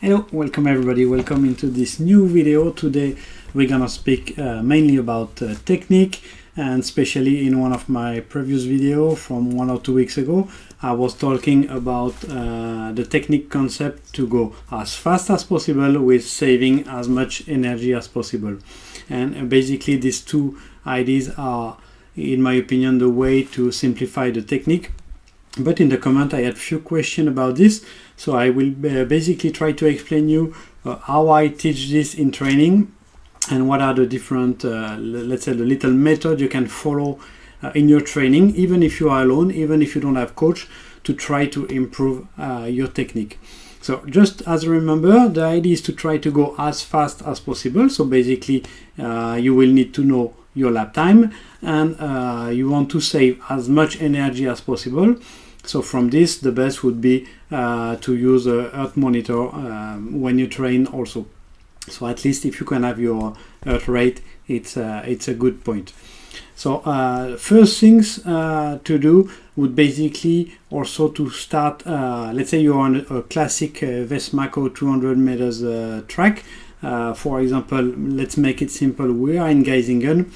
Hello, welcome everybody, welcome into this new video. Today we're gonna speak mainly about technique, and especially in one of my previous video from 1 or 2 weeks ago I was talking about the technique concept to go as fast as possible with saving as much energy as possible. And basically these two ideas are, in my opinion, the way to simplify the technique. But in the comment I had few questions about this, so I will basically try to explain you how I teach this in training and what are the different, let's say, the little method you can follow in your training, even if you are alone, even if you don't have coach, to try to improve your technique. So just as a remember, the idea is to try to go as fast as possible. So basically you will need to know your lap time, and you want to save as much energy as possible. So from this, the best would be to use a heart monitor when you train also. So at least if you can have your heart rate, it's a good point. So first things to do would basically also to start, let's say you're on a classic Vesmaco 200 meters track. For example, let's make it simple. We are in Geisingen.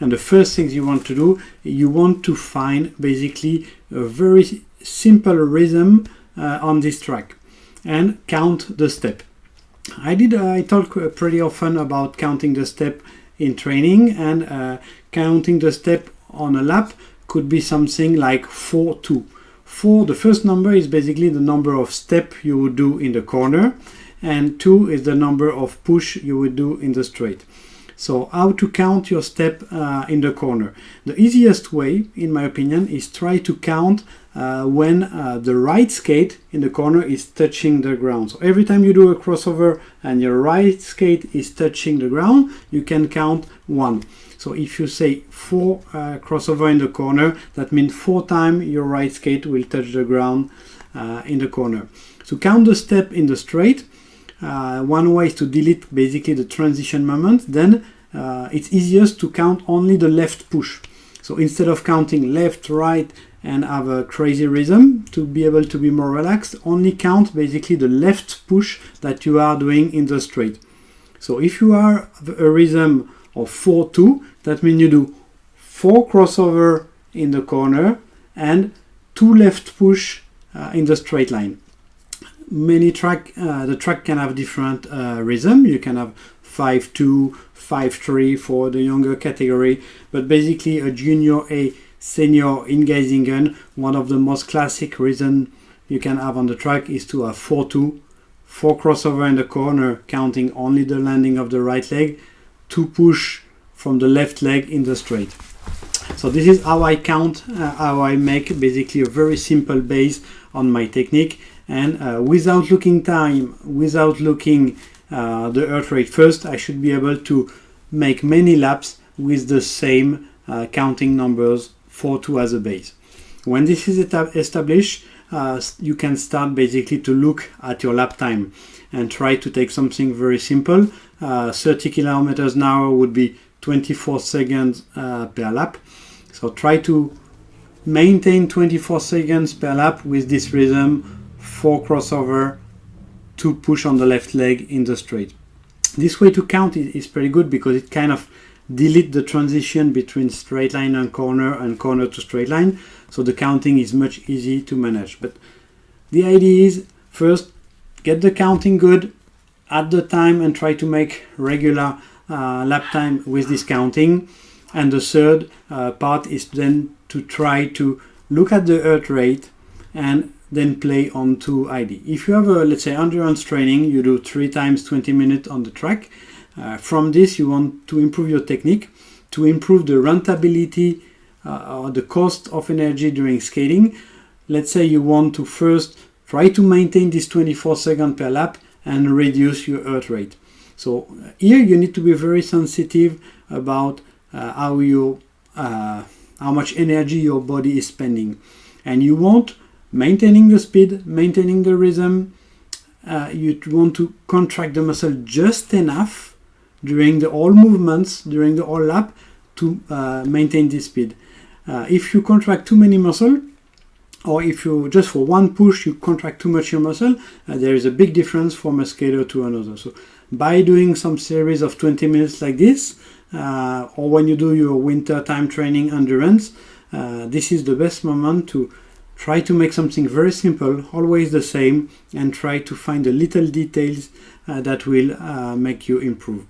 And the first things you want to do, you want to find basically a very simple rhythm on this track and count the step. I talk pretty often about counting the step in training, and counting the step on a lap could be something like 4-2. 4, the first number is basically the number of step you would do in the corner, and 2 is the number of push you would do in the straight. So how to count your step in the corner? The easiest way, in my opinion, is try to count when the right skate in the corner is touching the ground. So every time you do a crossover and your right skate is touching the ground, you can count 1. So if you say 4 crossover in the corner, that means 4 times your right skate will touch the ground in the corner. To count the step in the straight, one way is to delete basically the transition moment. Then it's easiest to count only the left push. So instead of counting left, right, and have a crazy rhythm, to be able to be more relaxed, only count basically the left push that you are doing in the straight. So if you are a rhythm of 4-2, that means you do 4 crossover in the corner and 2 left push in the straight line. Many track, the track can have different rhythm. You can have 5-2, 5-3 for the younger category, but basically a junior A senior in Geisingen, one of the most classic rhythm you can have on the track is to have 4-2, 4 crossover in the corner, counting only the landing of the right leg, 2 push from the left leg in the straight. So this is how I count, how I make basically a very simple base on my technique. And without looking time, without looking the heart rate first, I should be able to make many laps with the same counting numbers, 4-2 as a base. When this is established, you can start basically to look at your lap time and try to take something very simple. 30 kilometers an hour would be 24 seconds per lap. So try to maintain 24 seconds per lap with this rhythm, 4 crossover, 2 push on the left leg in the straight. This way to count is pretty good because it kind of delete the transition between straight line and corner to straight line. So the counting is much easier to manage. But the idea is first get the counting good at the time and try to make regular lap time with this counting. And the third part is then to try to look at the heart rate and then play on 2 ID. If you have a, let's say, endurance training, you do 3 times 20 minutes on the track. From this, you want to improve your technique, to improve the rentability or the cost of energy during skating. Let's say you want to first try to maintain this 24 seconds per lap and reduce your heart rate. So here you need to be very sensitive about how much energy your body is spending. And you want maintaining the speed, maintaining the rhythm. You want to contract the muscle just enough during the whole movements, during the whole lap, to maintain this speed. If you contract too many muscle, or if you just for one push you contract too much your muscle, there is a big difference from a skater to another. So by doing some series of 20 minutes like this, or when you do your winter time training endurance, this is the best moment to try to make something very simple, always the same, and try to find the little details that will make you improve.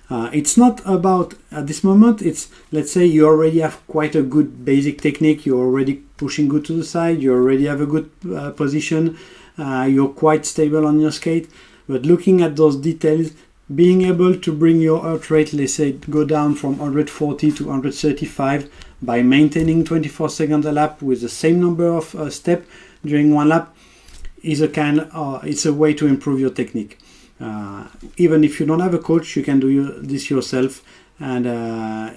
It's not about, at this moment, it's, let's say you already have quite a good basic technique, you're already pushing good to the side, you already have a good position, you're quite stable on your skate, but looking at those details, being able to bring your heart rate, let's say, go down from 140 to 135 by maintaining 24 seconds a lap with the same number of steps during one lap is it's a way to improve your technique. Even if you don't have a coach, you can do this yourself, and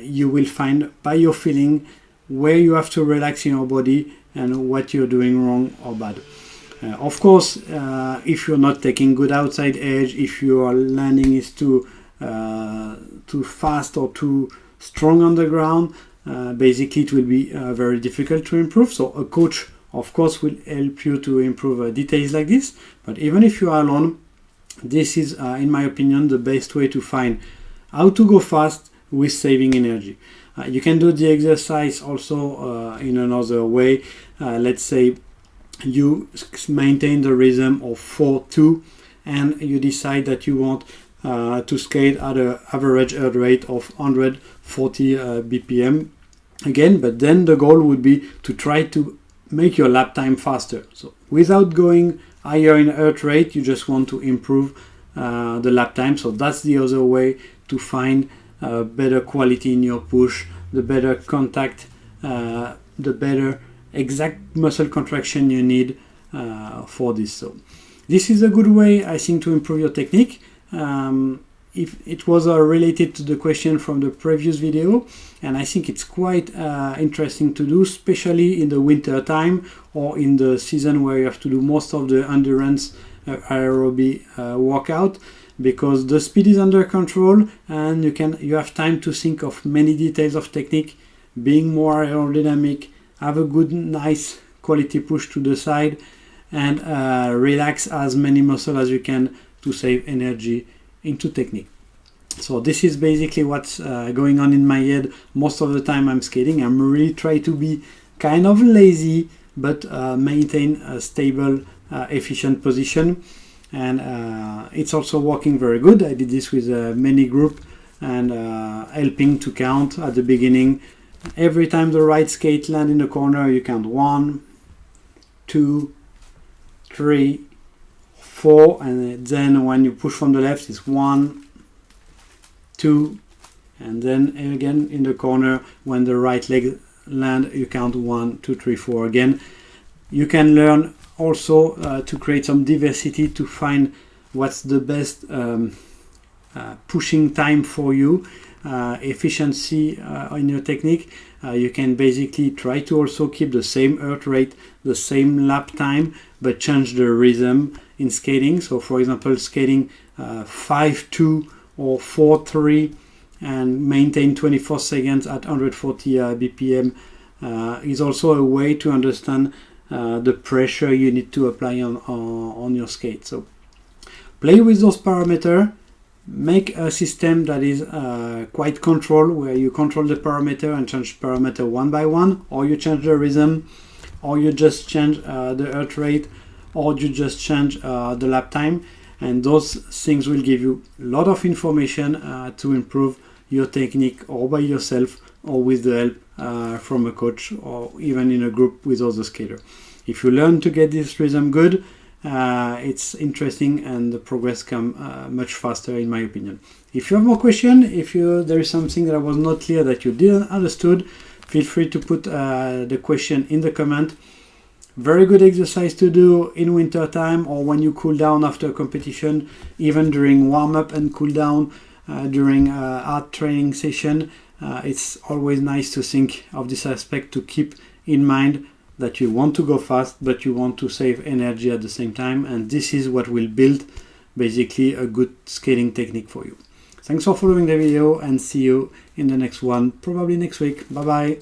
you will find by your feeling where you have to relax in your body and what you're doing wrong or bad. Of course, if you're not taking good outside edge, if your landing is too fast or too strong on the ground, basically it will be very difficult to improve. So a coach, of course, will help you to improve details like this. But even if you are alone, this is, in my opinion, the best way to find how to go fast with saving energy. You can do the exercise also in another way. Let's say you maintain the rhythm of 4-2 and you decide that you want to skate at an average heart rate of 140 BPM again, but then the goal would be to try to make your lap time faster. So without going higher in heart rate, you just want to improve the lap time. So that's the other way to find better quality in your push, the better contact, the better exact muscle contraction you need for this. So this is a good way, I think, to improve your technique. If it was related to the question from the previous video, and I think it's quite interesting to do, especially in the winter time or in the season where you have to do most of the endurance aerobie workout, because the speed is under control and you have time to think of many details of technique, being more aerodynamic, have a good nice quality push to the side, and relax as many muscles as you can to save energy into technique. So this is basically what's going on in my head most of the time I'm skating. I'm really trying to be kind of lazy, but maintain a stable, efficient position, and it's also working very good. I did this with a mini group and helping to count at the beginning. Every time the right skate land in the corner, you count 1, 2, 3, 4, and then when you push from the left, it's 1, 2, and then again in the corner when the right leg land, you count 1, 2, 3, 4 again. You can learn also to create some diversity to find what's the best pushing time for you, efficiency in your technique. You can basically try to also keep the same heart rate, the same lap time, but change the rhythm in skating. So for example, skating 5-2 or 4-3 and maintain 24 seconds at 140 BPM is also a way to understand the pressure you need to apply on your skate. So play with those parameters, make a system that is quite controlled, where you control the parameter and change parameter one by one, or you change the rhythm, or you just change the heart rate, or you just change the lap time, and those things will give you a lot of information to improve your technique, or by yourself or with the help from a coach, or even in a group with other skaters. If you learn to get this rhythm good, it's interesting and the progress comes much faster, in my opinion. If you have more questions, if there is something that was not clear that you didn't understood, feel free to put the question in the comment. Very good exercise to do in winter time, or when you cool down after a competition, even during warm-up and cool down during hard training session. It's always nice to think of this aspect, to keep in mind that you want to go fast, but you want to save energy at the same time, and this is what will build basically a good skating technique for you. Thanks for following the video, and see you in the next one, probably next week. Bye bye.